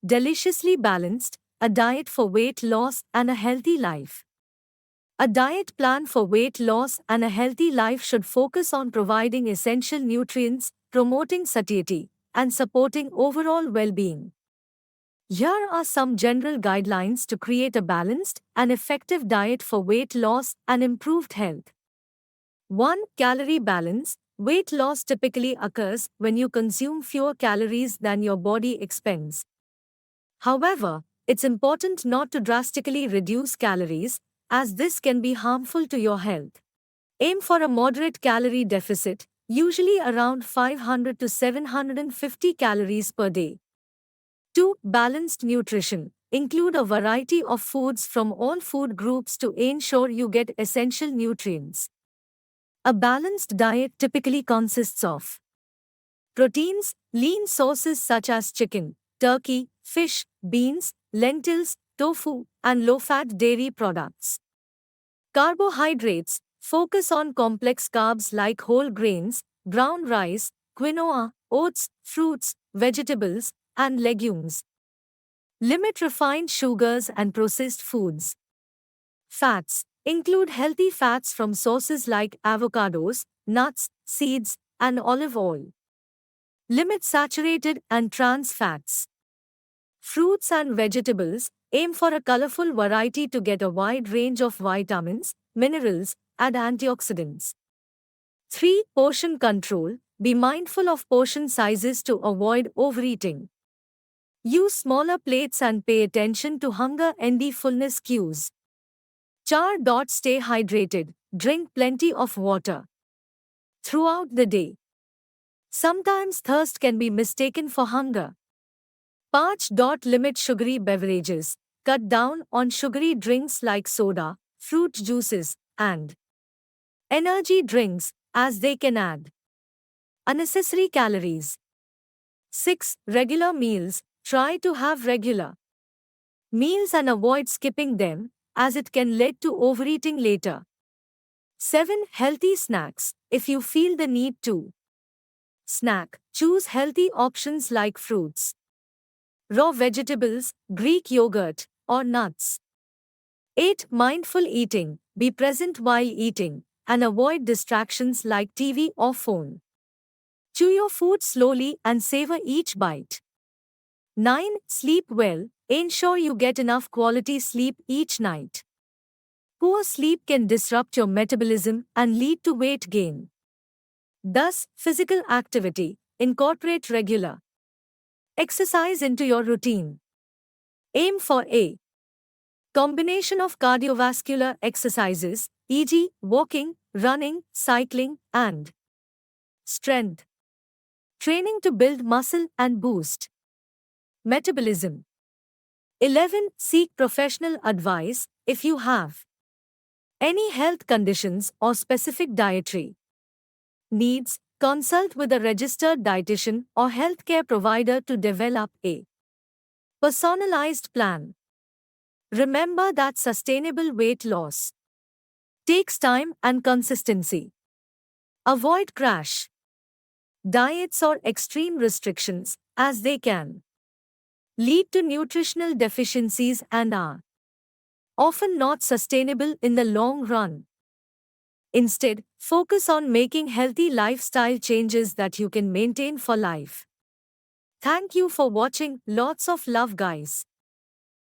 Deliciously balanced, a diet for weight loss and a healthy life. A diet plan for weight loss and a healthy life should focus on providing essential nutrients, promoting satiety, and supporting overall well-being. Here are some general guidelines to create a balanced and effective diet for weight loss and improved health. 1. Calorie balance. Weight loss typically occurs when you consume fewer calories than your body expends. However, it's important not to drastically reduce calories, as this can be harmful to your health. Aim for a moderate calorie deficit, usually around 500 to 750 calories per day. 2. Balanced nutrition. Include a variety of foods from all food groups to ensure you get essential nutrients. A balanced diet typically consists of proteins, lean sources such as chicken, turkey, fish, beans, lentils, tofu, and low-fat dairy products. Carbohydrates. Focus on complex carbs like whole grains, brown rice, quinoa, oats, fruits, vegetables, and legumes. Limit refined sugars and processed foods. Fats. Include healthy fats from sources like avocados, nuts, seeds, and olive oil. Limit saturated and trans fats. Fruits and vegetables. Aim for a colorful variety to get a wide range of vitamins, minerals, and antioxidants. 3. Portion control. Be mindful of portion sizes to avoid overeating. Use smaller plates and pay attention to hunger and fullness cues. Stay hydrated. Drink plenty of water throughout the day. Sometimes thirst can be mistaken for hunger. Limit sugary beverages. Cut down on sugary drinks like soda, fruit juices, and energy drinks, as they can add unnecessary calories. 6. Regular meals. Try to have regular meals and avoid skipping them, as it can lead to overeating later. 7. Healthy snacks. If you feel the need to snack, choose healthy options like fruits, raw vegetables, Greek yogurt, or nuts. 8. Mindful eating. Be present while eating, and avoid distractions like TV or phone. Chew your food slowly and savor each bite. 9. Sleep well. Ensure you get enough quality sleep each night. Poor sleep can disrupt your metabolism and lead to weight gain. Thus, physical activity. Incorporate regular exercise into your routine. Aim for a combination of cardiovascular exercises, e.g., walking, running, cycling, and strength training to build muscle and boost metabolism. 11. Seek professional advice. If you have any health conditions or specific dietary needs, consult with a registered dietitian or healthcare provider to develop a personalized plan. Remember that sustainable weight loss takes time and consistency. Avoid crash diets or extreme restrictions, as they can lead to nutritional deficiencies and are often not sustainable in the long run. Instead, focus on making healthy lifestyle changes that you can maintain for life. Thank you for watching. Lots of love, guys.